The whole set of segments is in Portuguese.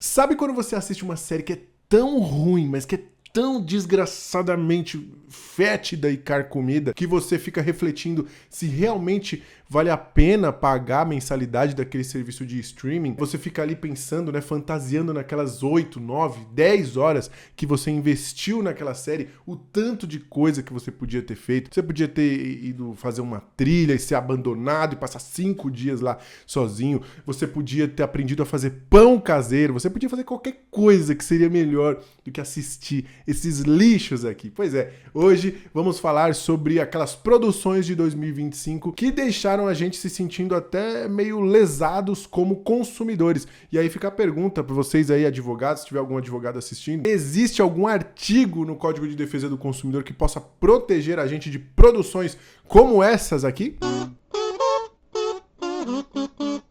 Sabe quando você assiste uma série que é tão ruim, mas que é tão desgraçadamente fétida e carcomida que você fica refletindo se realmente vale a pena pagar a mensalidade daquele serviço de streaming? Você fica ali pensando, né, fantasiando naquelas 8, 9, 10 horas que você investiu naquela série, o tanto de coisa que você podia ter feito. Você podia ter ido fazer uma trilha e ser abandonado e passar 5 dias lá sozinho. Você podia ter aprendido a fazer pão caseiro. Você podia fazer qualquer coisa que seria melhor do que assistir esses lixos aqui. Pois é, hoje vamos falar sobre aquelas produções de 2025 que deixaram a gente se sentindo até meio lesados como consumidores. E aí fica a pergunta para vocês aí, advogados, se tiver algum advogado assistindo, existe algum artigo no Código de Defesa do Consumidor que possa proteger a gente de produções como essas aqui?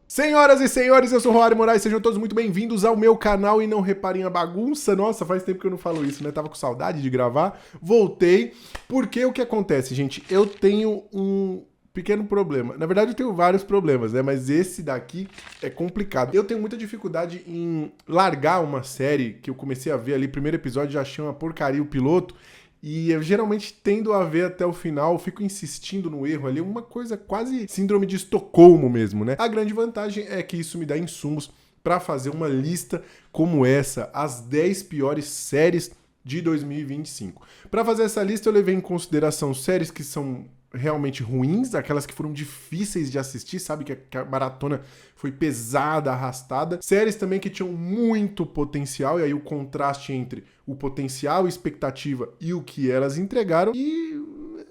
Senhoras e senhores, eu sou o Roário Moraes, sejam todos muito bem-vindos ao meu canal e não reparem a bagunça. Nossa, faz tempo que eu não falo isso, né? Tava com saudade de gravar, voltei, porque o que acontece, gente? Eu tenho um pequeno problema. Na verdade, eu tenho vários problemas, né? Mas esse daqui é complicado. Eu tenho muita dificuldade em largar uma série que eu comecei a ver ali, primeiro episódio, já achei uma porcaria o piloto, e eu geralmente tendo a ver até o final, fico insistindo no erro ali, uma coisa quase síndrome de Estocolmo mesmo, né? A grande vantagem é que isso me dá insumos para fazer uma lista como essa, as 10 piores séries de 2025. Para fazer essa lista, eu levei em consideração séries que são realmente ruins, aquelas que foram difíceis de assistir, sabe? Que a maratona foi pesada, arrastada. Séries também que tinham muito potencial, e aí o contraste entre o potencial, expectativa e o que elas entregaram. E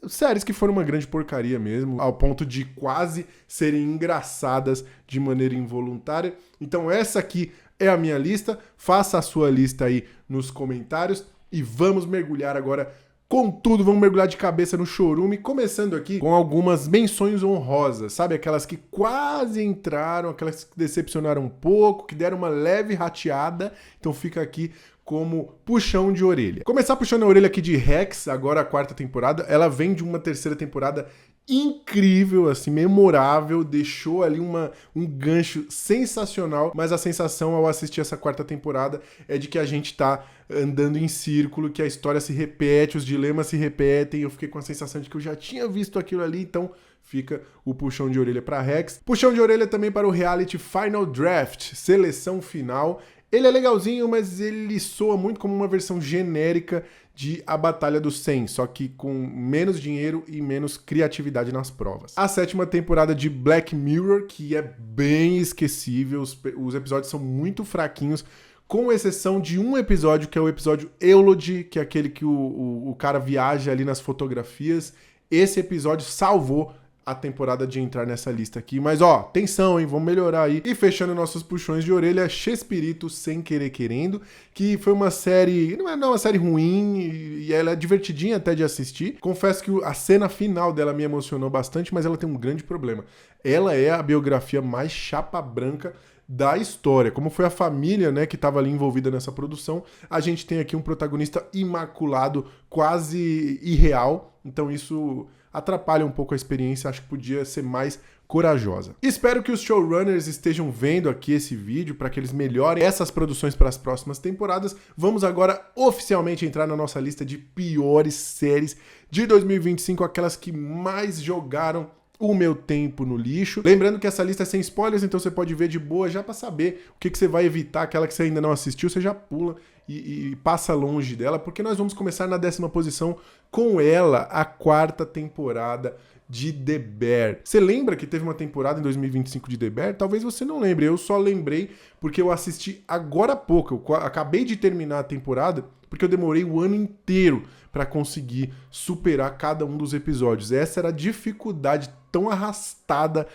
séries que foram uma grande porcaria mesmo, ao ponto de quase serem engraçadas de maneira involuntária. Então essa aqui é a minha lista. Faça a sua lista aí nos comentários e vamos mergulhar agora. Contudo, vamos mergulhar de cabeça no chorume, começando aqui com algumas menções honrosas, sabe? Aquelas que quase entraram, aquelas que decepcionaram um pouco, que deram uma leve rateada, então fica aqui como puxão de orelha. Começar puxando a orelha aqui de Rex, agora a 4ª temporada, ela vem de uma 3ª temporada incrível, assim, memorável, deixou ali um gancho sensacional, mas a sensação ao assistir essa 4ª temporada é de que a gente tá andando em círculo, que a história se repete, os dilemas se repetem, eu fiquei com a sensação de que eu já tinha visto aquilo ali, então fica o puxão de orelha para Rex. Puxão de orelha também para o reality Final Draft, seleção final. Ele é legalzinho, mas ele soa muito como uma versão genérica de A Batalha dos 100, só que com menos dinheiro e menos criatividade nas provas. A 7ª temporada de Black Mirror, que é bem esquecível, os episódios são muito fraquinhos, com exceção de um episódio, que é o episódio Eulogy, que é aquele que o cara viaja ali nas fotografias. Esse episódio salvou a temporada de entrar nessa lista aqui. Mas, ó, atenção, hein? Vamos melhorar aí. E fechando nossos puxões de orelha, Chespirito Sem Querer Querendo, que foi uma série... Não é uma série ruim, e ela é divertidinha até de assistir. Confesso que a cena final dela me emocionou bastante, mas ela tem um grande problema. Ela é a biografia mais chapa branca da história. Como foi a família, né, que estava ali envolvida nessa produção, a gente tem aqui um protagonista imaculado, quase irreal. Então isso atrapalha um pouco a experiência, acho que podia ser mais corajosa. Espero que os showrunners estejam vendo aqui esse vídeo para que eles melhorem essas produções para as próximas temporadas. Vamos agora oficialmente entrar na nossa lista de piores séries de 2025, aquelas que mais jogaram o meu tempo no lixo. Lembrando que essa lista é sem spoilers, então você pode ver de boa já para saber o que você vai evitar, aquela que você ainda não assistiu, você já pula e passa longe dela, porque nós vamos começar na 10ª posição com ela, a 4ª temporada de The Bear. Você lembra que teve uma temporada em 2025 de The Bear? Talvez você não lembre, eu só lembrei porque eu assisti agora há pouco, eu acabei de terminar a temporada, porque eu demorei o ano inteiro para conseguir superar cada um dos episódios. Essa era a dificuldade tão arrastada,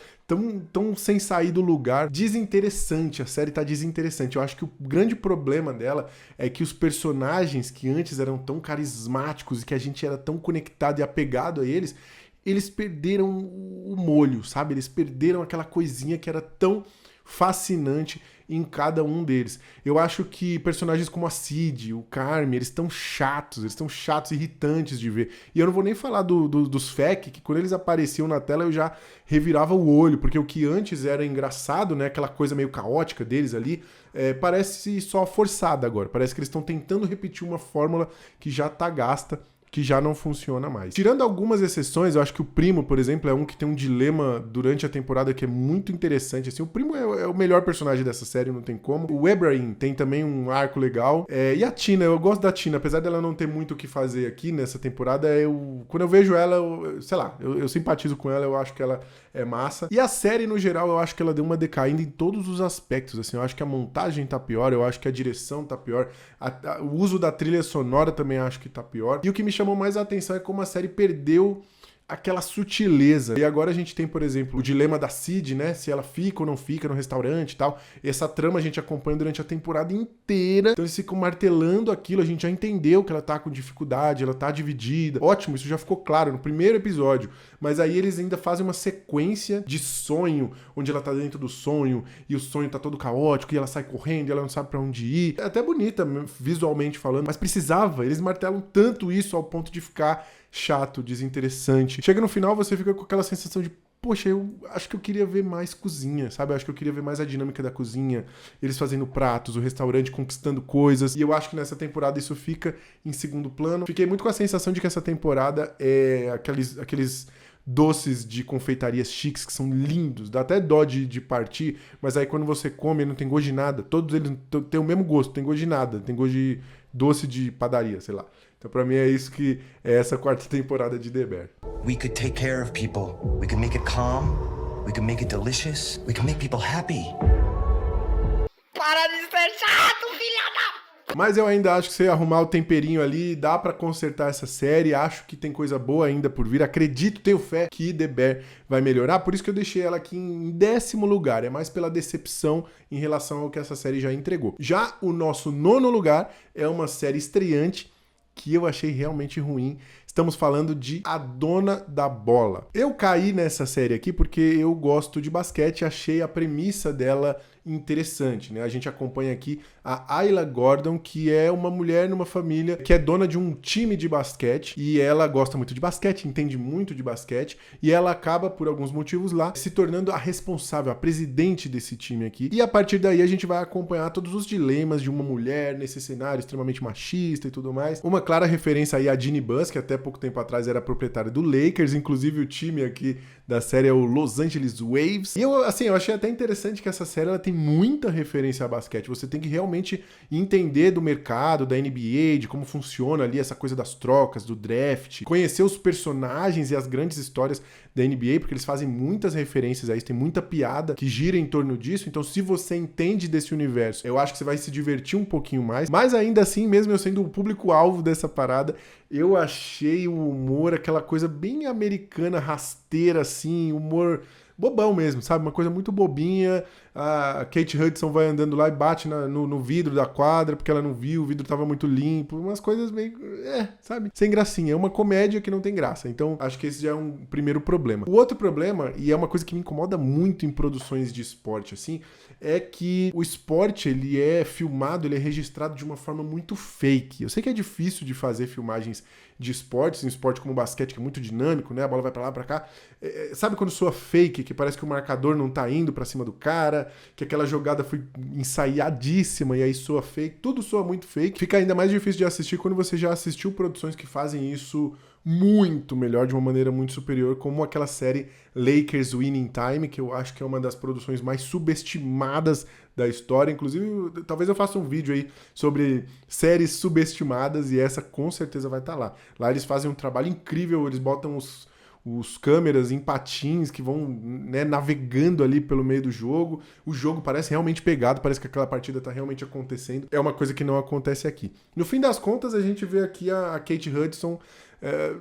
tão sem sair do lugar, desinteressante, a série tá desinteressante. Eu acho que o grande problema dela é que os personagens que antes eram tão carismáticos e que a gente era tão conectado e apegado a eles perderam o molho, sabe? Eles perderam aquela coisinha que era tão fascinante em cada um deles. Eu acho que personagens como a Cid, o Carme, eles estão chatos, irritantes de ver. E eu não vou nem falar dos FEC, que quando eles apareciam na tela eu já revirava o olho, porque o que antes era engraçado, né, aquela coisa meio caótica deles ali, parece só forçada agora. Parece que eles estão tentando repetir uma fórmula que já tá gasta, que já não funciona mais. Tirando algumas exceções, eu acho que o Primo, por exemplo, é um que tem um dilema durante a temporada que é muito interessante. Assim, o Primo é o melhor personagem dessa série, não tem como. O Ebrahim tem também um arco legal. E a Tina, eu gosto da Tina, apesar dela não ter muito o que fazer aqui nessa temporada, quando eu vejo ela, sei lá, eu simpatizo com ela, eu acho que ela é massa. E a série, no geral, eu acho que ela deu uma decaída em todos os aspectos, assim, eu acho que a montagem tá pior, eu acho que a direção tá pior, o uso da trilha sonora também acho que tá pior. E o que me chamou mais a atenção é como a série perdeu aquela sutileza. E agora a gente tem, por exemplo, o dilema da Cid, né? Se ela fica ou não fica no restaurante e tal. Essa trama a gente acompanha durante a temporada inteira. Então eles ficam martelando aquilo. A gente já entendeu que ela tá com dificuldade, ela tá dividida. Ótimo, isso já ficou claro no primeiro episódio. Mas aí eles ainda fazem uma sequência de sonho, onde ela tá dentro do sonho e o sonho tá todo caótico e ela sai correndo e ela não sabe pra onde ir. É até bonita, visualmente falando, mas precisava. Eles martelam tanto isso ao ponto de ficar chato, desinteressante. Chega no final, você fica com aquela sensação de poxa, eu acho que eu queria ver mais cozinha, sabe? Eu acho que eu queria ver mais a dinâmica da cozinha, eles fazendo pratos, o restaurante conquistando coisas, e eu acho que nessa temporada isso fica em segundo plano. Fiquei muito com a sensação de que essa temporada é aqueles doces de confeitarias chiques que são lindos, dá até dó de partir, mas aí quando você come não tem gosto de nada, todos eles têm o mesmo gosto, tem gosto de nada, tem gosto de doce de padaria, sei lá. Então pra mim é isso que é essa quarta temporada de The Bear. We could take care of people. We could make it calm. We could make it delicious. We could make people happy. Para de ser chato, filha da... Mas eu ainda acho que se arrumar o temperinho ali, dá pra consertar essa série. Acho que tem coisa boa ainda por vir. Acredito, tenho fé que The Bear vai melhorar. Por isso que eu deixei ela aqui em 10º lugar. É mais pela decepção em relação ao que essa série já entregou. Já o nosso 9º lugar é uma série estreante que eu achei realmente ruim. Estamos falando de A Dona da Bola. Eu caí nessa série aqui porque eu gosto de basquete e achei a premissa dela interessante, né? A gente acompanha aqui a Ayla Gordon, que é uma mulher numa família que é dona de um time de basquete e ela gosta muito de basquete, entende muito de basquete e ela acaba, por alguns motivos lá, se tornando a responsável, a presidente desse time aqui. E a partir daí a gente vai acompanhar todos os dilemas de uma mulher nesse cenário extremamente machista e tudo mais. Uma clara referência aí a Jeannie Buss, que até pouco tempo atrás era proprietária do Lakers, inclusive o time aqui da série é o Los Angeles Waves. E eu achei até interessante que essa série ela tem muita referência a basquete. Você tem que realmente entender do mercado, da NBA, de como funciona ali essa coisa das trocas, do draft, conhecer os personagens e as grandes histórias da NBA, porque eles fazem muitas referências a isso, tem muita piada que gira em torno disso. Então, se você entende desse universo, eu acho que você vai se divertir um pouquinho mais. Mas ainda assim, mesmo eu sendo o público-alvo dessa parada, eu achei o humor, aquela coisa bem americana, rasteira, assim, humor bobão mesmo, sabe? Uma coisa muito bobinha. A Kate Hudson vai andando lá e bate no vidro da quadra porque ela não viu, o vidro tava muito limpo. Umas coisas meio... sabe? Sem gracinha. É uma comédia que não tem graça. Então, acho que esse já é um primeiro problema. O outro problema, e é uma coisa que me incomoda muito em produções de esporte, assim, é que o esporte, ele é filmado, ele é registrado de uma forma muito fake. Eu sei que é difícil de fazer filmagens de esportes, um esporte como o basquete, que é muito dinâmico, né? A bola vai pra lá, pra cá. Sabe quando soa fake, que parece que o marcador não tá indo pra cima do cara, que aquela jogada foi ensaiadíssima e aí soa fake? Tudo soa muito fake. Fica ainda mais difícil de assistir quando você já assistiu produções que fazem isso muito melhor, de uma maneira muito superior, como aquela série Lakers Winning Time, que eu acho que é uma das produções mais subestimadas da história. Inclusive, talvez eu faça um vídeo aí sobre séries subestimadas e essa com certeza vai estar lá. Lá eles fazem um trabalho incrível, eles botam os câmeras em patins que vão, né, navegando ali pelo meio do jogo. O jogo parece realmente pegado, parece que aquela partida tá realmente acontecendo. É uma coisa que não acontece aqui. No fim das contas, a gente vê aqui a Kate Hudson.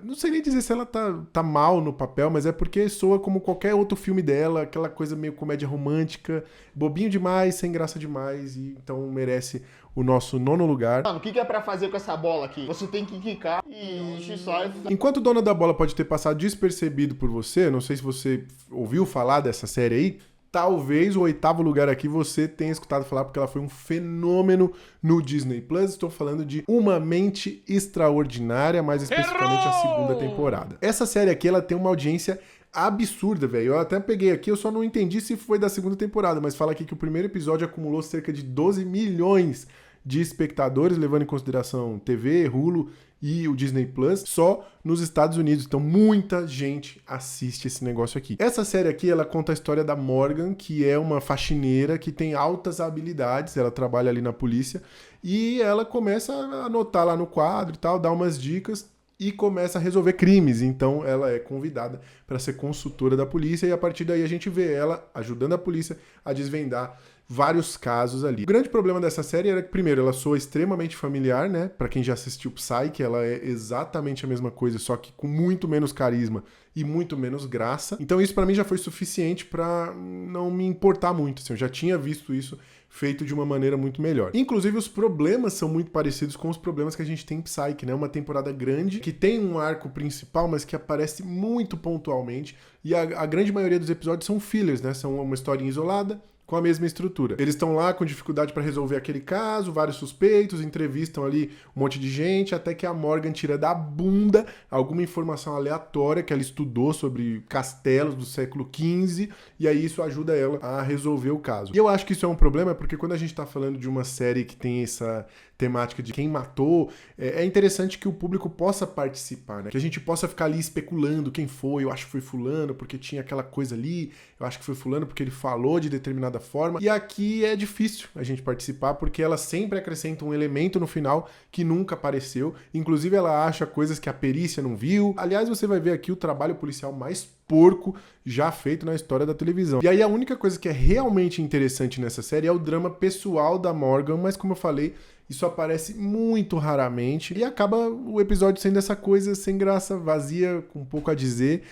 Não sei nem dizer se ela tá mal no papel, mas é porque soa como qualquer outro filme dela, aquela coisa meio comédia romântica, bobinho demais, sem graça demais, e então merece o nosso 9º lugar. Mano, o que é pra fazer com essa bola aqui? Você tem que quicar e sai. Enquanto Dona da Bola pode ter passado despercebido por você, não sei se você ouviu falar dessa série aí, talvez o 8º lugar aqui você tenha escutado falar, porque ela foi um fenômeno no Disney Plus. Estou falando de Uma Mente Extraordinária, mais especificamente a 2ª temporada. Essa série aqui, ela tem uma audiência absurda, velho. Eu até peguei aqui, eu só não entendi se foi da 2ª temporada, mas fala aqui que o primeiro episódio acumulou cerca de 12 milhões de espectadores, levando em consideração TV, Hulu e o Disney Plus, só nos Estados Unidos. Então muita gente assiste esse negócio aqui. Essa série aqui, ela conta a história da Morgan, que é uma faxineira que tem altas habilidades, ela trabalha ali na polícia, e ela começa a anotar lá no quadro e tal, dá umas dicas, e começa a resolver crimes. Então ela é convidada para ser consultora da polícia, e a partir daí a gente vê ela ajudando a polícia a desvendar vários casos ali. O grande problema dessa série era que, primeiro, ela soa extremamente familiar, né? Pra quem já assistiu Psyche, ela é exatamente a mesma coisa, só que com muito menos carisma e muito menos graça. Então isso pra mim já foi suficiente pra não me importar muito, assim. Eu já tinha visto isso feito de uma maneira muito melhor. Inclusive, os problemas são muito parecidos com os problemas que a gente tem em Psyche, né? Uma temporada grande, que tem um arco principal, mas que aparece muito pontualmente, e a grande maioria dos episódios são fillers, né? São uma historinha isolada, com a mesma estrutura. Eles estão lá com dificuldade para resolver aquele caso, vários suspeitos, entrevistam ali um monte de gente, até que a Morgan tira da bunda alguma informação aleatória que ela estudou sobre castelos do século XV, e aí isso ajuda ela a resolver o caso. E eu acho que isso é um problema, porque quando a gente tá falando de uma série que tem essa temática de quem matou, é interessante que o público possa participar, né? Que a gente possa ficar ali especulando quem foi. Eu acho que foi fulano porque tinha aquela coisa ali, eu acho que foi fulano porque ele falou de determinada forma. E aqui é difícil a gente participar, porque ela sempre acrescenta um elemento no final que nunca apareceu. Inclusive ela acha coisas que a perícia não viu. Aliás, você vai ver aqui o trabalho policial mais porco já feito na história da televisão. E aí a única coisa que é realmente interessante nessa série é o drama pessoal da Morgan, mas como eu falei, isso aparece muito raramente e acaba o episódio sendo essa coisa sem graça, vazia, com pouco a dizer,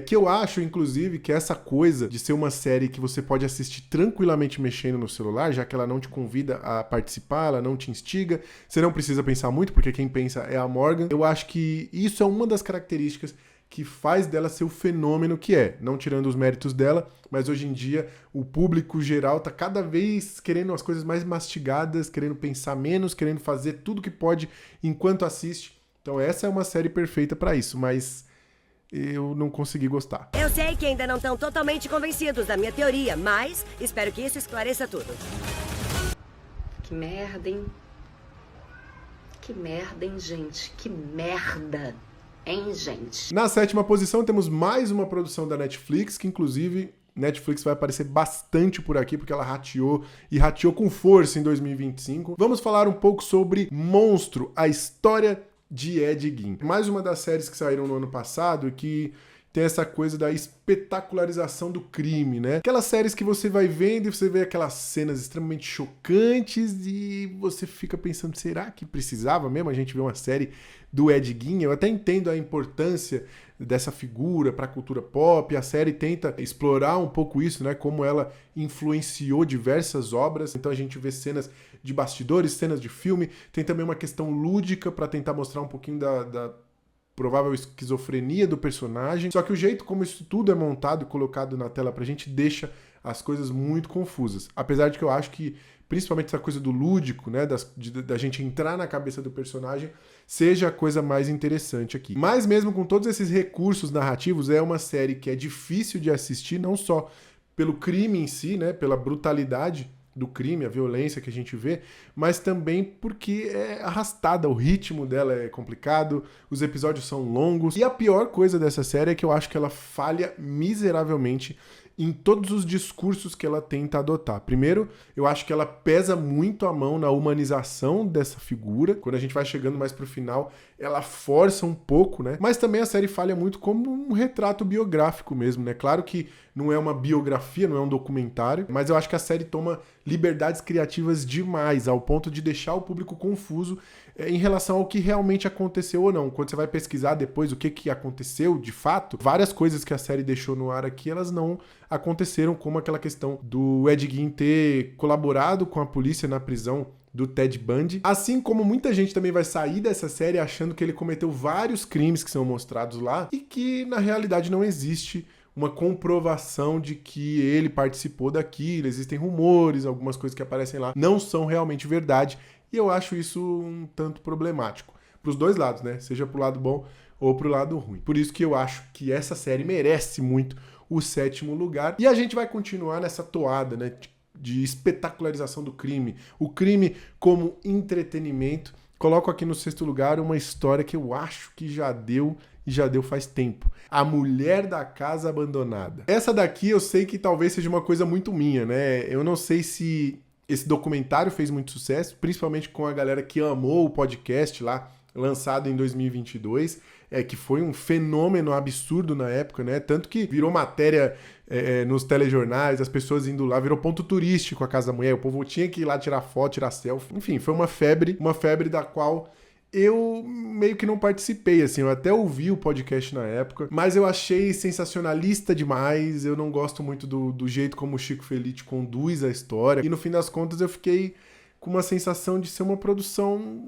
que eu acho, inclusive, que essa coisa de ser uma série que você pode assistir tranquilamente mexendo no celular, já que ela não te convida a participar, ela não te instiga, você não precisa pensar muito, porque quem pensa é a Morgan. Eu acho que isso é uma das características que faz dela ser o fenômeno que é, não tirando os méritos dela, mas hoje em dia o público geral tá cada vez querendo as coisas mais mastigadas, querendo pensar menos, querendo fazer tudo que pode enquanto assiste. Então essa é uma série perfeita para isso, mas eu não consegui gostar. Eu sei que ainda não estão totalmente convencidos da minha teoria, mas espero que isso esclareça tudo. Que merda, hein? Que merda, hein, gente? Que merda. Hein, gente? Na 7ª posição temos mais uma produção da Netflix, que inclusive Netflix vai aparecer bastante por aqui, porque ela rateou e rateou com força em 2025. Vamos falar um pouco sobre Monstro, a história de Ed Gein. Mais uma das séries que saíram no ano passado e que tem essa coisa da espetacularização do crime, né? Aquelas séries que você vai vendo e você vê aquelas cenas extremamente chocantes e você fica pensando, será que precisava mesmo a gente ver uma série do Ed Gein? Eu até entendo a importância dessa figura para a cultura pop, a série tenta explorar um pouco isso, né? Como ela influenciou diversas obras, então a gente vê cenas de bastidores, cenas de filme, tem também uma questão lúdica para tentar mostrar um pouquinho da provável esquizofrenia do personagem, só que o jeito como isso tudo é montado e colocado na tela pra gente deixa as coisas muito confusas. Apesar de que eu acho que, principalmente essa coisa do lúdico, né, da gente entrar na cabeça do personagem, seja a coisa mais interessante aqui. Mas mesmo com todos esses recursos narrativos, é uma série que é difícil de assistir, não só pelo crime em si, né, pela brutalidade do crime, a violência que a gente vê, mas também porque é arrastada, o ritmo dela é complicado, os episódios são longos, e a pior coisa dessa série é que eu acho que ela falha miseravelmente em todos os discursos que ela tenta adotar. Primeiro, eu acho que ela pesa muito a mão na humanização dessa figura. Quando a gente vai chegando mais pro final, ela força um pouco, né? Mas também a série falha muito como um retrato biográfico mesmo, né? Claro que não é uma biografia, não é um documentário, mas eu acho que a série toma liberdades criativas demais, ao ponto de deixar o público confuso em relação ao que realmente aconteceu ou não. Quando você vai pesquisar depois o que aconteceu de fato, várias coisas que a série deixou no ar aqui, elas não aconteceram, como aquela questão do Ed Gein ter colaborado com a polícia na prisão do Ted Bundy. Assim como muita gente também vai sair dessa série achando que ele cometeu vários crimes que são mostrados lá e que na realidade não existe uma comprovação de que ele participou daquilo. Existem rumores, algumas coisas que aparecem lá não são realmente verdade, e eu acho isso um tanto problemático. Para os dois lados, né? Seja pro lado bom ou pro lado ruim. Por isso que eu acho que essa série merece muito o 7º lugar. E a gente vai continuar nessa toada, né? De espetacularização do crime. O crime como entretenimento. Coloco aqui no 6º lugar uma história que eu acho que já deu e já deu faz tempo. A Mulher da Casa Abandonada. Essa daqui eu sei que talvez seja uma coisa muito minha, né? Eu não sei se esse documentário fez muito sucesso, principalmente com a galera que amou o podcast lá, lançado em 2022, que foi um fenômeno absurdo na época, né? Tanto que virou matéria nos telejornais, as pessoas indo lá, virou ponto turístico a Casa da Mulher, o povo tinha que ir lá tirar foto, tirar selfie. Enfim, foi uma febre da qual eu meio que não participei, assim, eu até ouvi o podcast na época, mas eu achei sensacionalista demais, eu não gosto muito do jeito como o Chico Felitti conduz a história, e no fim das contas eu fiquei com uma sensação de ser uma produção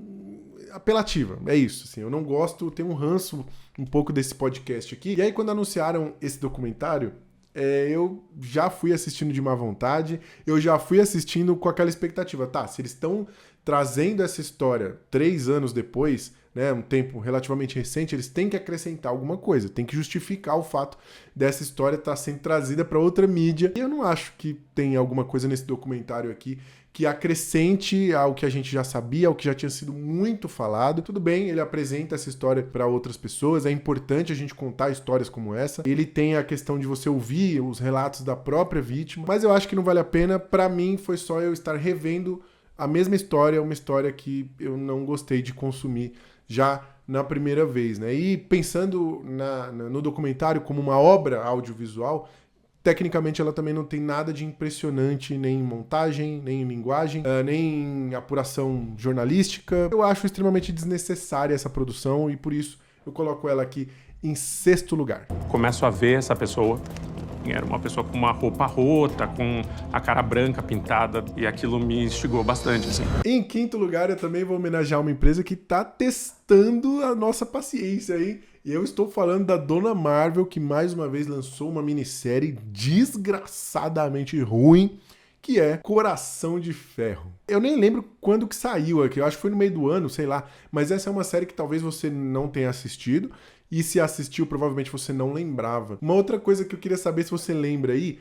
apelativa, é isso, assim, eu não gosto, tenho um ranço um pouco desse podcast aqui. E aí quando anunciaram esse documentário, eu já fui assistindo de má vontade, eu já fui assistindo com aquela expectativa, tá, se eles estão trazendo essa história 3 anos depois, né, um tempo relativamente recente, eles têm que acrescentar alguma coisa, tem que justificar o fato dessa história estar sendo trazida para outra mídia. E eu não acho que tem alguma coisa nesse documentário aqui que acrescente ao que a gente já sabia, ao que já tinha sido muito falado. Tudo bem, ele apresenta essa história para outras pessoas, é importante a gente contar histórias como essa. Ele tem a questão de você ouvir os relatos da própria vítima, mas eu acho que não vale a pena. Para mim, foi só eu estar revendo a mesma história, uma história que eu não gostei de consumir já na primeira vez, né? E pensando no documentário como uma obra audiovisual, tecnicamente ela também não tem nada de impressionante, nem em montagem, nem em linguagem, nem em apuração jornalística. Eu acho extremamente desnecessária essa produção e por isso eu coloco ela aqui em 6º lugar. Começo a ver essa pessoa. Era uma pessoa com uma roupa rota, com a cara branca pintada, e aquilo me instigou bastante, assim. Em 5º lugar, eu também vou homenagear uma empresa que tá testando a nossa paciência aí. E eu estou falando da Dona Marvel, que mais uma vez lançou uma minissérie desgraçadamente ruim, que é Coração de Ferro. Eu nem lembro quando que saiu aqui, eu acho que foi no meio do ano, sei lá, mas essa é uma série que talvez você não tenha assistido, e se assistiu, provavelmente você não lembrava. Uma outra coisa que eu queria saber se você lembra aí,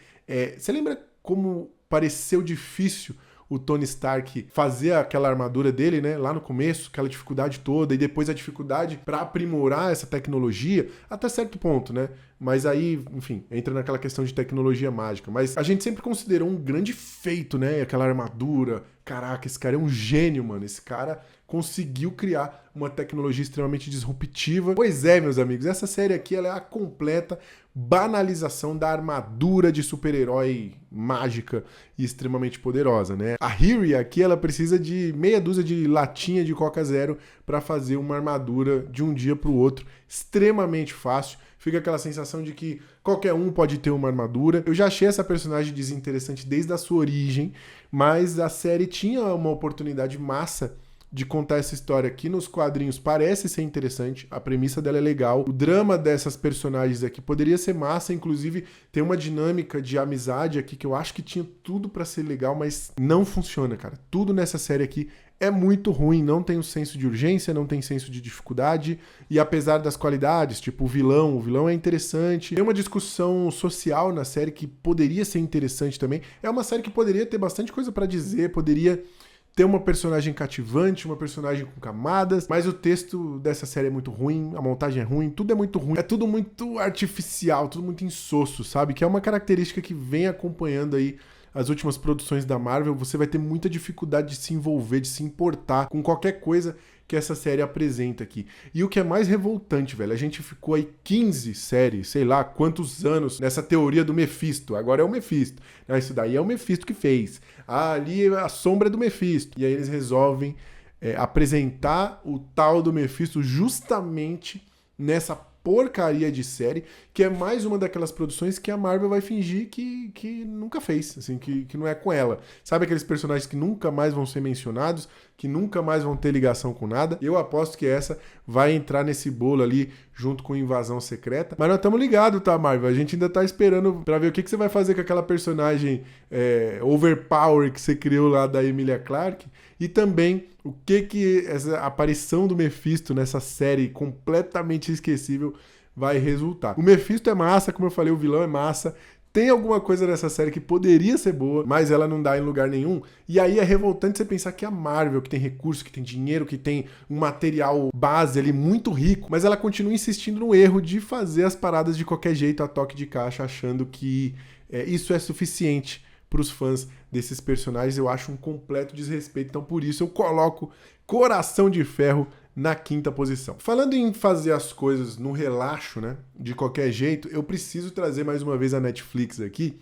você lembra como pareceu difícil o Tony Stark fazer aquela armadura dele, né, lá no começo, aquela dificuldade toda, e depois a dificuldade para aprimorar essa tecnologia, até certo ponto, né? Mas aí, enfim, entra naquela questão de tecnologia mágica. Mas a gente sempre considerou um grande feito, né? Aquela armadura. Caraca, esse cara é um gênio, mano. Esse cara conseguiu criar uma tecnologia extremamente disruptiva. Pois é, meus amigos, essa série aqui ela é a completa banalização da armadura de super-herói mágica e extremamente poderosa, né? A Riri aqui, ela precisa de meia dúzia de latinha de Coca Zero para fazer uma armadura de um dia para o outro, extremamente fácil. Fica aquela sensação de que qualquer um pode ter uma armadura. Eu já achei essa personagem desinteressante desde a sua origem, mas a série tinha uma oportunidade massa de contar essa história aqui nos quadrinhos. Parece ser interessante, a premissa dela é legal, o drama dessas personagens aqui poderia ser massa, inclusive tem uma dinâmica de amizade aqui que eu acho que tinha tudo pra ser legal, mas não funciona, cara. Tudo nessa série aqui é muito ruim, não tem o senso de urgência, não tem senso de dificuldade, e apesar das qualidades, tipo o vilão é interessante, tem uma discussão social na série que poderia ser interessante também, é uma série que poderia ter bastante coisa pra dizer, poderia ter uma personagem cativante, uma personagem com camadas, mas o texto dessa série é muito ruim, a montagem é ruim, tudo é muito ruim, é tudo muito artificial, tudo muito insosso, sabe? Que é uma característica que vem acompanhando aí as últimas produções da Marvel. Você vai ter muita dificuldade de se envolver, de se importar com qualquer coisa que essa série apresenta aqui. E o que é mais revoltante, velho, a gente ficou aí 15 séries, sei lá quantos anos nessa teoria do Mephisto. Agora é o Mephisto. Não, isso daí é o Mephisto que fez. Ah, ali é a sombra do Mephisto. E aí eles resolvem apresentar o tal do Mephisto justamente nessa porcaria de série, que é mais uma daquelas produções que a Marvel vai fingir que nunca fez, assim, que não é com ela. Sabe aqueles personagens que nunca mais vão ser mencionados, que nunca mais vão ter ligação com nada. Eu aposto que essa vai entrar nesse bolo ali junto com Invasão Secreta. Mas nós estamos ligados, tá, Marvel? A gente ainda tá esperando pra ver o que você vai fazer com aquela personagem overpower que você criou lá da Emilia Clarke. E também o que essa aparição do Mephisto nessa série completamente esquecível vai resultar. O Mephisto é massa, como eu falei, o vilão é massa. Tem alguma coisa nessa série que poderia ser boa, mas ela não dá em lugar nenhum. E aí é revoltante você pensar que a Marvel, que tem recurso, que tem dinheiro, que tem um material base ali muito rico, mas ela continua insistindo no erro de fazer as paradas de qualquer jeito, a toque de caixa, achando que isso é suficiente para os fãs desses personagens. Eu acho um completo desrespeito. Então, por isso, eu coloco Coração de Ferro na 5ª posição. Falando em fazer as coisas no relaxo, né, de qualquer jeito, eu preciso trazer mais uma vez a Netflix aqui,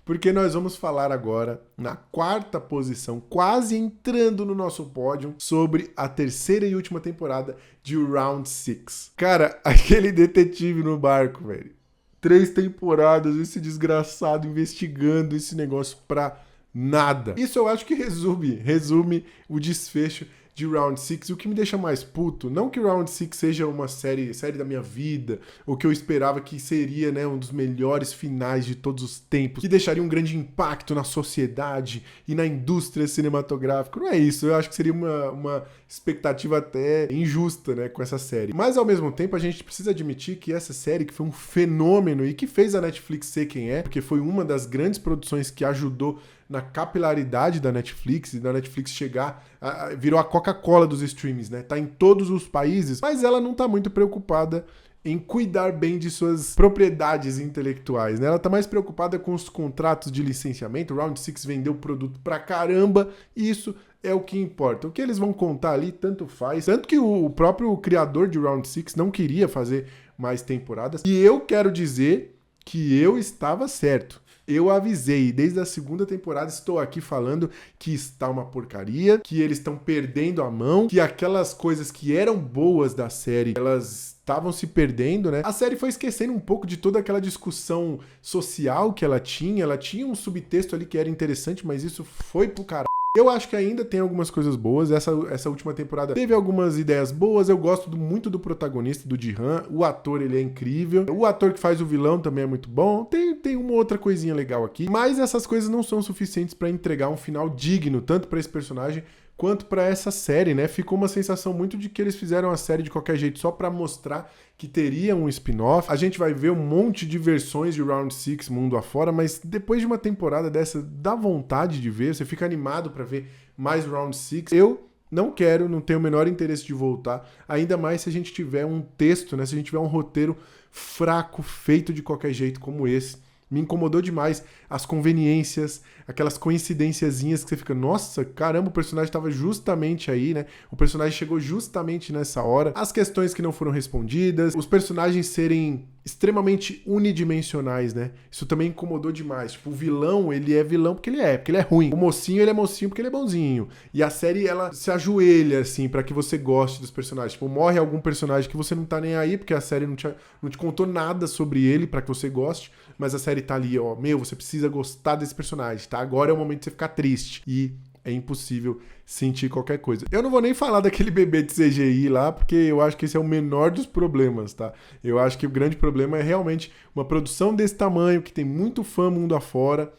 porque nós vamos falar agora, na 4ª posição, quase entrando no nosso pódio, sobre a 3ª e última temporada de Round 6. Cara, aquele detetive no barco, velho. 3 temporadas, esse desgraçado investigando esse negócio pra nada. Isso eu acho que resume o desfecho de Round 6, e o que me deixa mais puto, não que Round 6 seja uma série da minha vida, ou que eu esperava que seria, né, um dos melhores finais de todos os tempos, que deixaria um grande impacto na sociedade e na indústria cinematográfica. Não é isso, eu acho que seria uma expectativa até injusta, né, com essa série. Mas, ao mesmo tempo, a gente precisa admitir que essa série, que foi um fenômeno e que fez a Netflix ser quem é, porque foi uma das grandes produções que ajudou na capilaridade da Netflix, e da Netflix chegar, virou a Coca-Cola dos streams, né? Tá em todos os países, mas ela não tá muito preocupada em cuidar bem de suas propriedades intelectuais, né? Ela tá mais preocupada com os contratos de licenciamento. O Round 6 vendeu produto pra caramba, e isso é o que importa. O que eles vão contar ali, tanto faz. Tanto que o próprio criador de Round 6 não queria fazer mais temporadas. E eu quero dizer que eu estava certo. Eu avisei, desde a 2ª temporada estou aqui falando que está uma porcaria, que eles estão perdendo a mão, que aquelas coisas que eram boas da série, elas estavam se perdendo, né? A série foi esquecendo um pouco de toda aquela discussão social que ela tinha um subtexto ali que era interessante, mas isso foi pro caralho. Eu acho que ainda tem algumas coisas boas. Essa última temporada teve algumas ideias boas. Eu gosto muito do protagonista, do Jihan. O ator, ele é incrível. O ator que faz o vilão também é muito bom. Tem uma outra coisinha legal aqui. Mas essas coisas não são suficientes pra entregar um final digno, tanto pra esse personagem quanto pra essa série, né? Ficou uma sensação muito de que eles fizeram a série de qualquer jeito só pra mostrar que teria um spin-off. A gente vai ver um monte de versões de Round 6 mundo afora, mas depois de uma temporada dessa, dá vontade de ver, você fica animado pra ver mais Round 6. Eu não tenho o menor interesse de voltar, ainda mais se a gente tiver um texto, né? Se a gente tiver um roteiro fraco, feito de qualquer jeito como esse. Me incomodou demais as conveniências, aquelas coincidenciazinhas que você fica, nossa, caramba, o personagem estava justamente aí, né? O personagem chegou justamente nessa hora. As questões que não foram respondidas, os personagens serem extremamente unidimensionais, né? Isso também incomodou demais. Tipo, o vilão, ele é vilão porque ele é ruim. O mocinho, ele é mocinho porque ele é bonzinho. E a série, ela se ajoelha, assim, pra que você goste dos personagens. Tipo, morre algum personagem que você não tá nem aí, porque a série não te contou nada sobre ele pra que você goste, mas a série tá ali, ó, você precisa gostar desse personagem, tá? Agora é o momento de você ficar triste. E é impossível sentir qualquer coisa. Eu não vou nem falar daquele bebê de CGI lá, porque eu acho que esse é o menor dos problemas, tá? Eu acho que o grande problema é realmente uma produção desse tamanho, que tem muito fã mundo afora,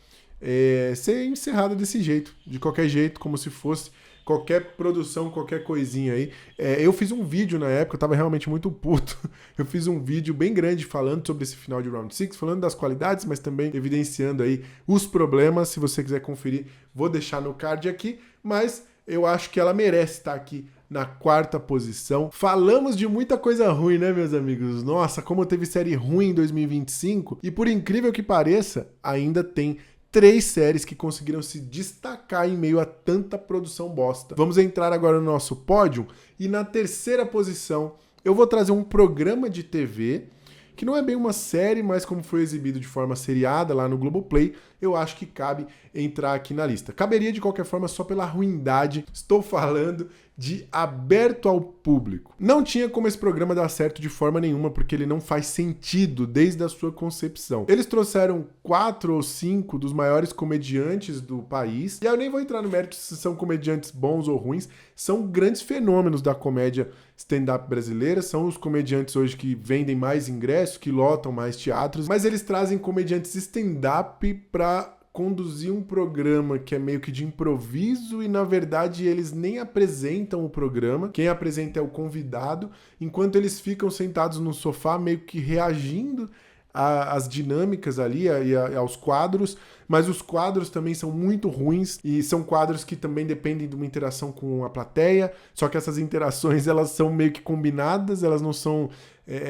ser encerrada desse jeito, de qualquer jeito, como se fosse qualquer produção, qualquer coisinha aí. Eu fiz um vídeo na época, eu tava realmente muito puto. Eu fiz um vídeo bem grande falando sobre esse final de Round 6, falando das qualidades, mas também evidenciando aí os problemas. Se você quiser conferir, vou deixar no card aqui, mas eu acho que ela merece estar aqui na 4ª posição. Falamos de muita coisa ruim, né, meus amigos? Nossa, como teve série ruim em 2025, e por incrível que pareça, ainda tem 3 séries que conseguiram se destacar em meio a tanta produção bosta. Vamos entrar agora no nosso pódio, e na 3ª posição eu vou trazer um programa de TV que não é bem uma série, mas como foi exibido de forma seriada lá no Globoplay, eu acho que cabe entrar aqui na lista. Caberia de qualquer forma só pela ruindade. Estou falando de Aberto ao Público. Não tinha como esse programa dar certo de forma nenhuma, porque ele não faz sentido desde a sua concepção. Eles trouxeram 4 ou 5 dos maiores comediantes do país, e eu nem vou entrar no mérito se são comediantes bons ou ruins, são grandes fenômenos da comédia stand-up brasileira, são os comediantes hoje que vendem mais ingressos, que lotam mais teatros, mas eles trazem comediantes stand-up para conduzir um programa que é meio que de improviso e, na verdade, eles nem apresentam o programa. Quem apresenta é o convidado, enquanto eles ficam sentados no sofá meio que reagindo às dinâmicas ali e aos quadros, mas os quadros também são muito ruins e são quadros que também dependem de uma interação com a plateia, só que essas interações elas são meio que combinadas, elas não são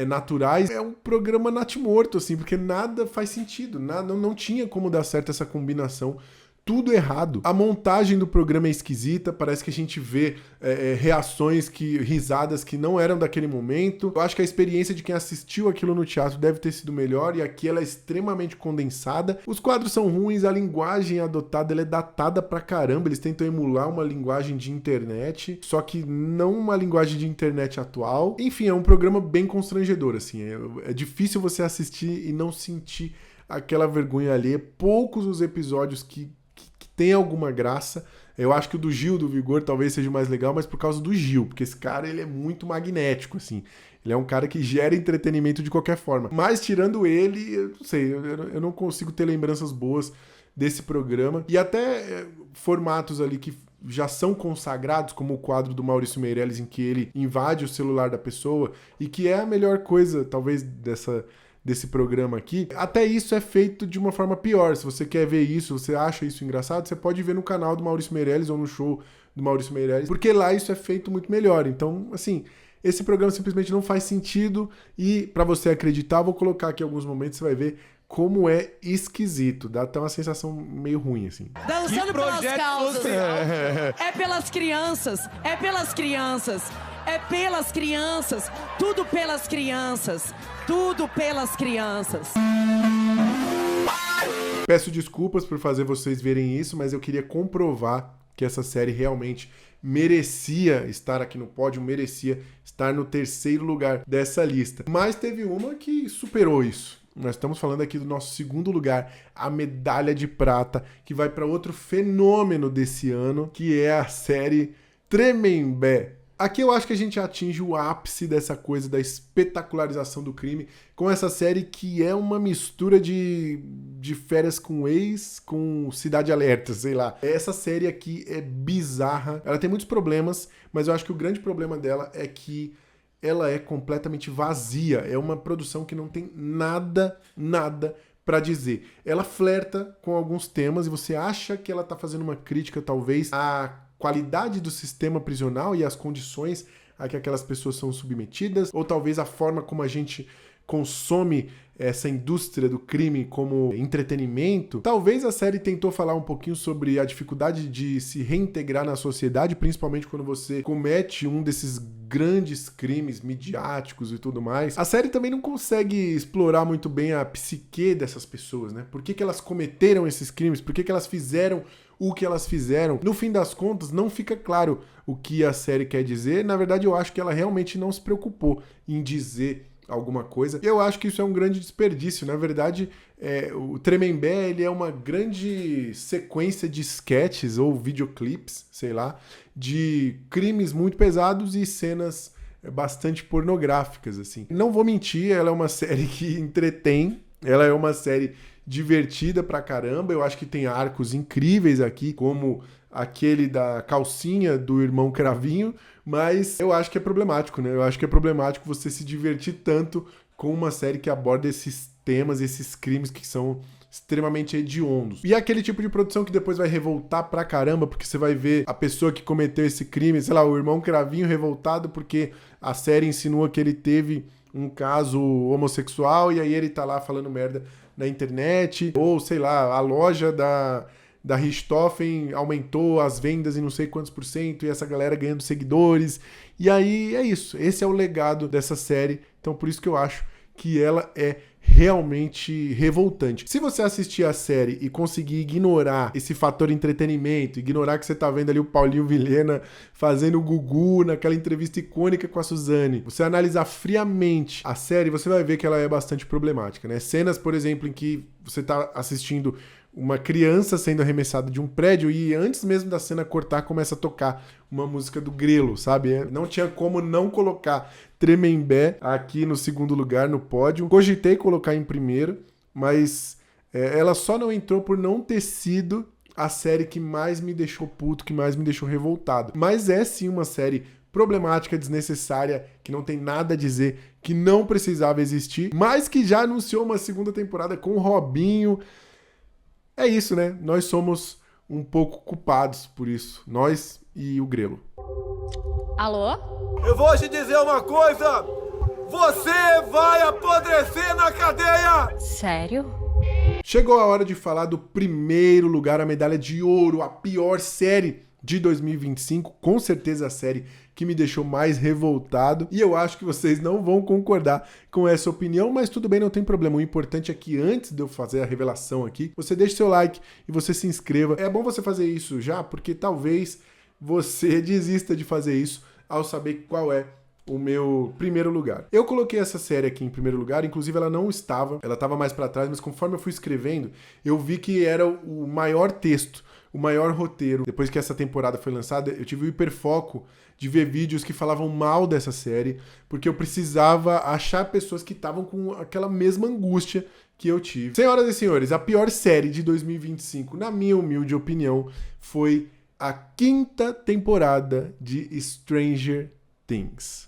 naturais. É um programa natimorto, assim, porque nada faz sentido, não tinha como dar certo essa combinação. Tudo errado. A montagem do programa é esquisita, parece que a gente vê reações, risadas que não eram daquele momento. Eu acho que a experiência de quem assistiu aquilo no teatro deve ter sido melhor, e aqui ela é extremamente condensada. Os quadros são ruins, a linguagem adotada ela é datada pra caramba, eles tentam emular uma linguagem de internet, só que não uma linguagem de internet atual. Enfim, é um programa bem constrangedor, assim, é difícil você assistir e não sentir aquela vergonha alheia. Poucos os episódios que tem alguma graça. Eu acho que o do Gil, do Vigor, talvez seja o mais legal, mas por causa do Gil, porque esse cara, ele é muito magnético, assim. Ele é um cara que gera entretenimento de qualquer forma. Mas, tirando ele, eu não sei, eu não consigo ter lembranças boas desse programa. E até formatos ali que já são consagrados, como o quadro do Maurício Meirelles, em que ele invade o celular da pessoa, e que é a melhor coisa, talvez, desse programa aqui. Até isso é feito de uma forma pior. Se você quer ver isso, você acha isso engraçado, você pode ver no canal do Maurício Meirelles ou no show do Maurício Meirelles, porque lá isso é feito muito melhor. Então, assim, esse programa simplesmente não faz sentido, e pra você acreditar, eu vou colocar aqui alguns momentos, você vai ver como é esquisito. Dá até uma sensação meio ruim, assim. Dançando pelas causas. É pelas crianças. É pelas crianças. É pelas crianças. Tudo pelas crianças. Tudo pelas crianças. Peço desculpas por fazer vocês verem isso, mas eu queria comprovar que essa série realmente merecia estar aqui no pódio, merecia estar no 3º lugar dessa lista. Mas teve uma que superou isso. Nós estamos falando aqui do nosso 2º lugar, a medalha de prata, que vai para outro fenômeno desse ano, que é a série Tremembé. Aqui eu acho que a gente atinge o ápice dessa coisa da espetacularização do crime com essa série que é uma mistura de Férias com Ex com Cidade Alerta, sei lá. Essa série aqui é bizarra, ela tem muitos problemas, mas eu acho que o grande problema dela é que ela é completamente vazia. É uma produção que não tem nada pra dizer. Ela flerta com alguns temas e você acha que ela tá fazendo uma crítica, talvez, à qualidade do sistema prisional e as condições a que aquelas pessoas são submetidas, ou talvez a forma como a gente consome essa indústria do crime como entretenimento. Talvez a série tentou falar um pouquinho sobre a dificuldade de se reintegrar na sociedade, principalmente quando você comete um desses grandes crimes midiáticos e tudo mais. A série também não consegue explorar muito bem a psique dessas pessoas, né? Por que elas cometeram esses crimes? Por que elas fizeram o que elas fizeram? No fim das contas, não fica claro o que a série quer dizer. Na verdade, eu acho que ela realmente não se preocupou em dizer alguma coisa. Eu acho que isso é um grande desperdício. Na verdade, o Tremembé, ele é uma grande sequência de sketches ou videoclipes, sei lá, de crimes muito pesados e cenas bastante pornográficas, assim. Não vou mentir, ela é uma série que entretém, ela é uma série divertida pra caramba. Eu acho que tem arcos incríveis aqui, como aquele da calcinha do irmão Cravinho, mas eu acho que é problemático, né? Eu acho que é problemático você se divertir tanto com uma série que aborda esses temas, esses crimes que são extremamente hediondos. E é aquele tipo de produção que depois vai revoltar pra caramba, porque você vai ver a pessoa que cometeu esse crime, sei lá, o irmão Cravinho revoltado porque a série insinua que ele teve um caso homossexual e aí ele tá lá falando merda na internet, ou sei lá, a loja da Richthofen aumentou as vendas em não sei quantos % e essa galera ganhando seguidores. E aí é isso. Esse é o legado dessa série. Então por isso que eu acho que ela é realmente revoltante. Se você assistir a série e conseguir ignorar esse fator entretenimento, ignorar que você tá vendo ali o Paulinho Vilhena fazendo o Gugu naquela entrevista icônica com a Suzane, você analisar friamente a série, você vai ver que ela é bastante problemática, né? Cenas, por exemplo, em que você tá assistindo uma criança sendo arremessada de um prédio e antes mesmo da cena cortar, começa a tocar uma música do Grelo, sabe? Não tinha como não colocar Tremembé aqui no segundo lugar no pódio. Cogitei colocar em primeiro, mas ela só não entrou por não ter sido a série que mais me deixou puto, que mais me deixou revoltado. Mas é sim uma série problemática, desnecessária, que não tem nada a dizer, que não precisava existir, mas que já anunciou uma segunda temporada com o Robinho. É isso, né? Nós somos um pouco culpados por isso. Nós e o Grelo. Alô? Eu vou te dizer uma coisa! Você vai apodrecer na cadeia! Sério? Chegou a hora de falar do primeiro lugar, a medalha de ouro, a pior série de 2025. Com certeza a série que me deixou mais revoltado. E eu acho que vocês não vão concordar com essa opinião, mas tudo bem, não tem problema. O importante é que antes de eu fazer a revelação aqui, você deixe seu like e você se inscreva. É bom você fazer isso já, porque talvez você desista de fazer isso ao saber qual é o meu primeiro lugar. Eu coloquei essa série aqui em primeiro lugar, inclusive ela não estava, ela estava mais para trás, mas conforme eu fui escrevendo, eu vi que era o maior texto, o maior roteiro. Depois que essa temporada foi lançada, eu tive o hiperfoco de ver vídeos que falavam mal dessa série, porque eu precisava achar pessoas que estavam com aquela mesma angústia que eu tive. Senhoras e senhores, a pior série de 2025, na minha humilde opinião, foi a 5ª temporada de Stranger Things.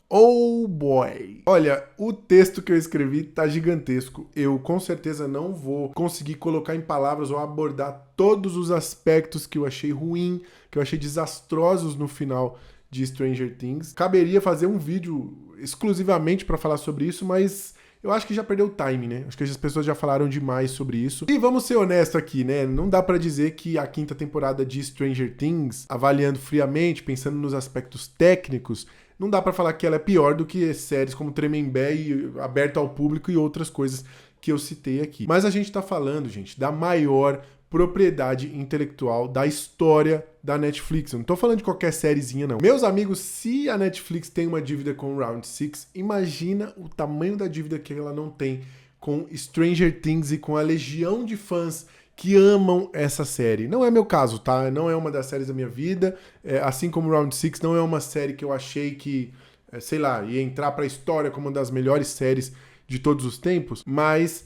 Oh boy! Olha, o texto que eu escrevi tá gigantesco. Eu com certeza não vou conseguir colocar em palavras ou abordar todos os aspectos que eu achei ruim, que eu achei desastrosos no final de Stranger Things. Caberia fazer um vídeo exclusivamente para falar sobre isso, mas eu acho que já perdeu o time, né? Acho que as pessoas já falaram demais sobre isso. E vamos ser honestos aqui, né? Não dá pra dizer que a 5ª temporada de Stranger Things, avaliando friamente, pensando nos aspectos técnicos, não dá pra falar que ela é pior do que séries como Tremembé e Aberto ao Público e outras coisas que eu citei aqui. Mas a gente tá falando, gente, da maior propriedade intelectual da história da Netflix. Eu não tô falando de qualquer sériezinha, não. Meus amigos, se a Netflix tem uma dívida com Round 6, imagina o tamanho da dívida que ela não tem com Stranger Things e com a legião de fãs que amam essa série. Não é meu caso, tá? Não é uma das séries da minha vida. Assim como Round 6, não é uma série que eu achei que, sei lá, ia entrar pra história como uma das melhores séries de todos os tempos, mas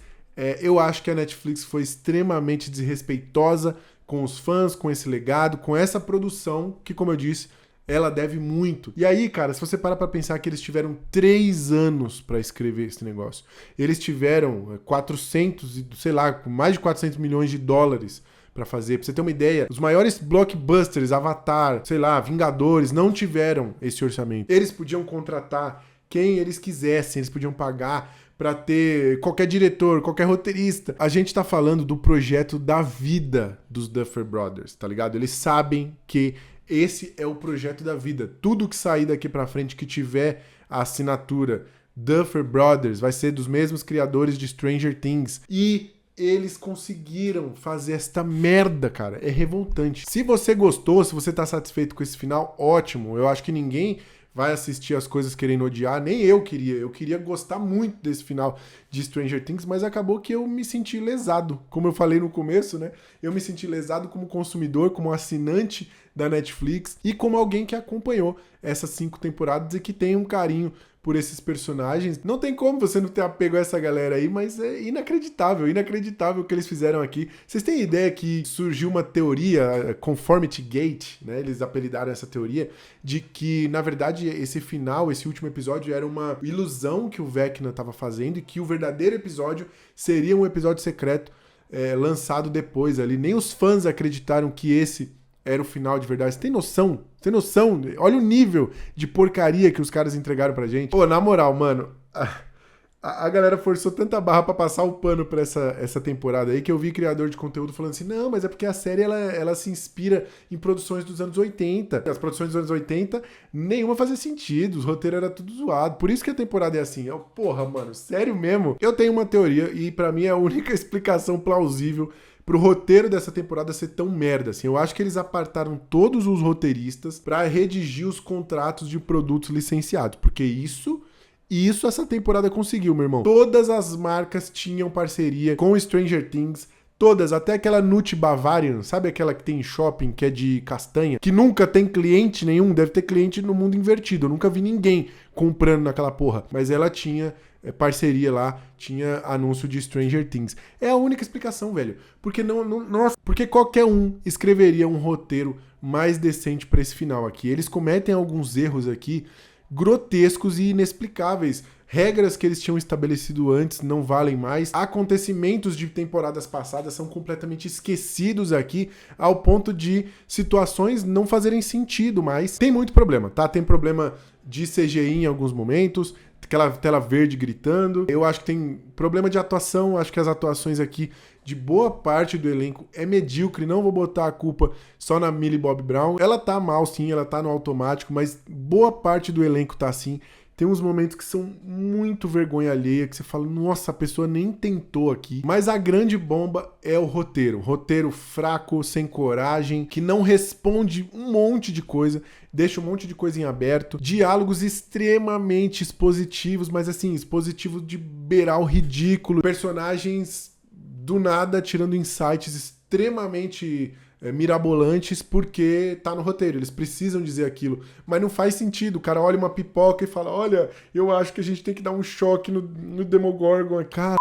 eu acho que a Netflix foi extremamente desrespeitosa com os fãs, com esse legado, com essa produção que, como eu disse, ela deve muito. E aí, cara, se você parar pra pensar que eles tiveram 3 anos pra escrever esse negócio, eles tiveram 400, sei lá, mais de 400 milhões de dólares pra fazer. Pra você ter uma ideia, os maiores blockbusters, Avatar, sei lá, Vingadores, não tiveram esse orçamento. Eles podiam contratar quem eles quisessem, eles podiam pagar pra ter qualquer diretor, qualquer roteirista. A gente tá falando do projeto da vida dos Duffer Brothers, tá ligado? Eles sabem que esse é o projeto da vida. Tudo que sair daqui pra frente que tiver a assinatura Duffer Brothers vai ser dos mesmos criadores de Stranger Things. E eles conseguiram fazer esta merda, cara. É revoltante. Se você gostou, se você tá satisfeito com esse final, ótimo. Eu acho que ninguém vai assistir as coisas querendo odiar, nem eu queria. Eu queria gostar muito desse final de Stranger Things, mas acabou que eu me senti lesado. Como eu falei no começo, né? Eu me senti lesado como consumidor, como assinante da Netflix e como alguém que acompanhou essas 5 temporadas e que tem um carinho por esses personagens. Não tem como você não ter apego a essa galera aí, mas é inacreditável o que eles fizeram aqui. Vocês têm ideia que surgiu uma teoria, Conformity Gate, né? Eles apelidaram essa teoria, de que, na verdade, esse final, esse último episódio era uma ilusão que o Vecna estava fazendo e que o verdadeiro episódio seria um episódio secreto lançado depois ali. Nem os fãs acreditaram que esse era o final de verdade. Você tem noção? Tem noção? Olha o nível de porcaria que os caras entregaram pra gente. Pô, na moral, mano, A galera forçou tanta barra pra passar o pano pra essa temporada aí que eu vi criador de conteúdo falando assim, não, mas é porque a série ela se inspira em produções dos anos 80. As produções dos anos 80, nenhuma fazia sentido, os roteiros eram tudo zoado. Por isso que a temporada é assim. Porra, mano, sério mesmo? Eu tenho uma teoria e pra mim é a única explicação plausível pro roteiro dessa temporada ser tão merda, assim. Eu acho que eles apartaram todos os roteiristas pra redigir os contratos de produtos licenciados, porque isso essa temporada conseguiu, meu irmão. Todas as marcas tinham parceria com Stranger Things, todas, até aquela Nut Bavarian, sabe aquela que tem em shopping, que é de castanha, que nunca tem cliente nenhum, deve ter cliente no mundo invertido, eu nunca vi ninguém comprando naquela porra, mas ela tinha parceria lá, tinha anúncio de Stranger Things. É a única explicação, velho, porque nossa, porque qualquer um escreveria um roteiro mais decente pra esse final aqui. Eles cometem alguns erros aqui grotescos e inexplicáveis. Regras que eles tinham estabelecido antes não valem mais. Acontecimentos de temporadas passadas são completamente esquecidos aqui, ao ponto de situações não fazerem sentido mais. Tem muito problema, tá? Tem problema de CGI em alguns momentos, aquela tela verde gritando. Eu acho que tem problema de atuação, acho que as atuações aqui de boa parte do elenco é medíocre, não vou botar a culpa só na Millie Bobby Brown. Ela tá mal sim, ela tá no automático, mas boa parte do elenco tá assim. Tem uns momentos que são muito vergonha alheia, que você fala, nossa, a pessoa nem tentou aqui. Mas a grande bomba é o roteiro. Roteiro fraco, sem coragem, que não responde um monte de coisa, deixa um monte de coisa em aberto. Diálogos extremamente expositivos, mas assim, expositivos de beirar o ridículo. Personagens do nada tirando insights extremamente mirabolantes porque tá no roteiro, eles precisam dizer aquilo, mas não faz sentido. O cara olha uma pipoca e fala, olha, eu acho que a gente tem que dar um choque no Demogorgon. Cara,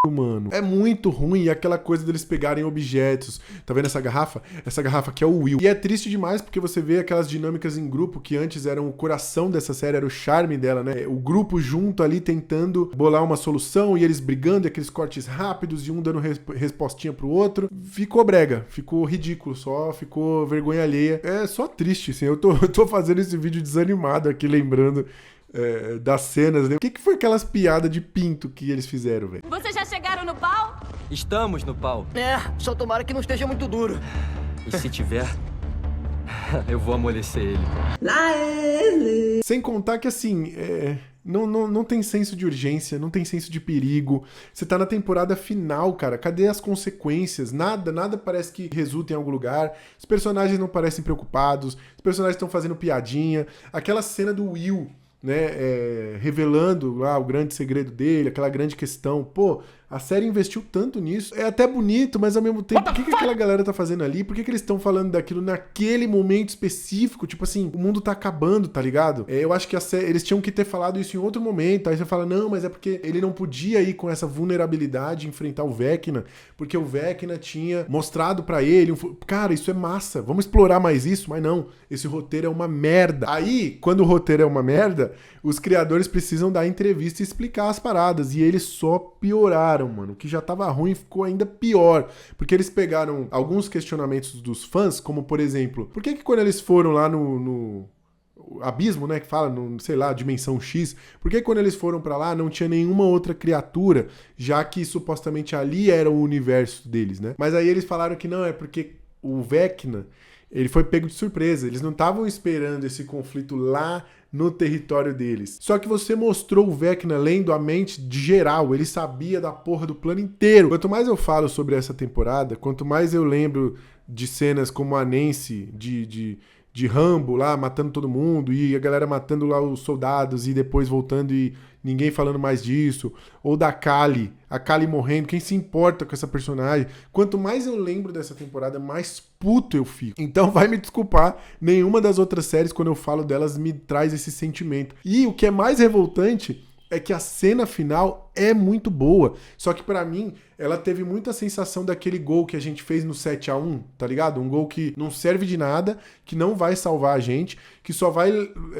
mano, é muito ruim aquela coisa deles pegarem objetos. Tá vendo essa garrafa? Essa garrafa aqui é o Will. E é triste demais porque você vê aquelas dinâmicas em grupo que antes eram o coração dessa série, era o charme dela, né? O grupo junto ali tentando bolar uma solução e eles brigando, e aqueles cortes rápidos e um dando respostinha pro outro. Ficou brega, ficou ridículo só, ficou vergonha alheia. É só triste, assim. Eu tô fazendo esse vídeo desanimado aqui, lembrando das cenas, né? O que foi aquelas piadas de pinto que eles fizeram, velho? Vocês já chegaram no pau? Estamos no pau. Só tomara que não esteja muito duro. E se tiver, eu vou amolecer ele. Sem contar que, assim, não tem senso de urgência, não tem senso de perigo. Você tá na temporada final, cara. Cadê as consequências? Nada parece que resulta em algum lugar. Os personagens não parecem preocupados. Os personagens estão fazendo piadinha. Aquela cena do Will, né, revelando lá o grande segredo dele, aquela grande questão. Pô, a série investiu tanto nisso. É até bonito, mas ao mesmo tempo, o que aquela galera tá fazendo ali? Por que eles estão falando daquilo naquele momento específico? Tipo assim, o mundo tá acabando, tá ligado? Eu acho que eles tinham que ter falado isso em outro momento. Aí você fala, não, mas é porque ele não podia ir com essa vulnerabilidade enfrentar o Vecna, porque o Vecna tinha mostrado pra ele. Cara, isso é massa, vamos explorar mais isso. Mas não, esse roteiro é uma merda. Aí, quando o roteiro é uma merda, os criadores precisam dar entrevista e explicar as paradas. E eles só pioraram, mano. O que já tava ruim ficou ainda pior. Porque eles pegaram alguns questionamentos dos fãs, como por exemplo, por que quando eles foram lá no abismo, né, que fala, sei lá, dimensão X, por que quando eles foram pra lá não tinha nenhuma outra criatura, já que supostamente ali era o universo deles, né? Mas aí eles falaram que não, é porque o Vecna, ele foi pego de surpresa, eles não estavam esperando esse conflito lá no território deles. Só que você mostrou o Vecna lendo a mente de geral, ele sabia da porra do plano inteiro. Quanto mais eu falo sobre essa temporada, quanto mais eu lembro de cenas como a Nancy de Rambo lá, matando todo mundo, e a galera matando lá os soldados e depois voltando e ninguém falando mais disso, ou da Kali, a Kali morrendo, quem se importa com essa personagem? Quanto mais eu lembro dessa temporada, mais puto eu fico. Então vai me desculpar, nenhuma das outras séries, quando eu falo delas, me traz esse sentimento. E o que é mais revoltante é que a cena final é muito boa, só que pra mim ela teve muita sensação daquele gol que a gente fez no 7-1, tá ligado? Um gol que não serve de nada, que não vai salvar a gente, que só vai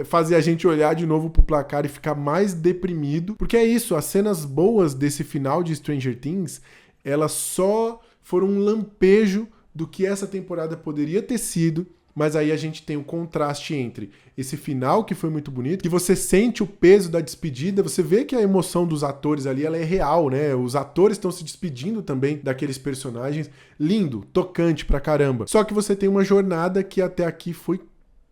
fazer a gente olhar de novo pro placar e ficar mais deprimido, porque é isso, as cenas boas desse final de Stranger Things, elas só foram um lampejo do que essa temporada poderia ter sido, mas aí a gente tem um contraste entre esse final que foi muito bonito, que você sente o peso da despedida, você vê que a emoção dos atores ali, ela é real, né? Os atores estão se despedindo também daqueles personagens. Lindo, tocante pra caramba. Só que você tem uma jornada que até aqui foi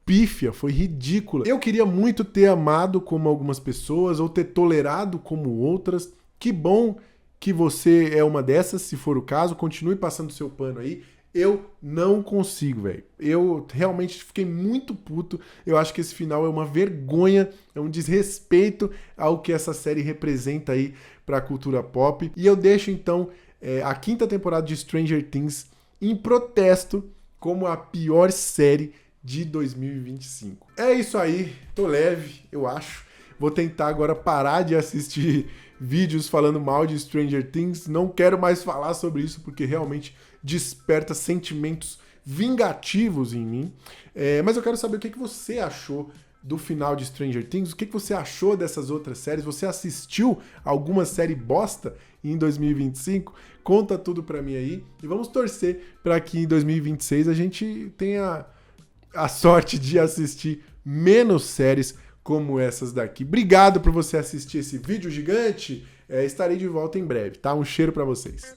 pífia, foi ridícula. Eu queria muito ter amado como algumas pessoas, ou ter tolerado como outras. Que bom que você é uma dessas, se for o caso, continue passando seu pano aí. Eu não consigo, velho. Eu realmente fiquei muito puto. Eu acho que esse final é uma vergonha, é um desrespeito ao que essa série representa aí pra cultura pop. E eu deixo, então, a 5ª temporada de Stranger Things em protesto como a pior série de 2025. É isso aí, tô leve, eu acho. Vou tentar agora parar de assistir vídeos falando mal de Stranger Things. Não quero mais falar sobre isso, porque realmente desperta sentimentos vingativos em mim. Mas eu quero saber o que você achou do final de Stranger Things, o que você achou dessas outras séries. Você assistiu alguma série bosta em 2025? Conta tudo pra mim aí. E vamos torcer para que em 2026 a gente tenha a sorte de assistir menos séries como essas daqui. Obrigado por você assistir esse vídeo gigante. Estarei de volta em breve, tá? Um cheiro pra vocês.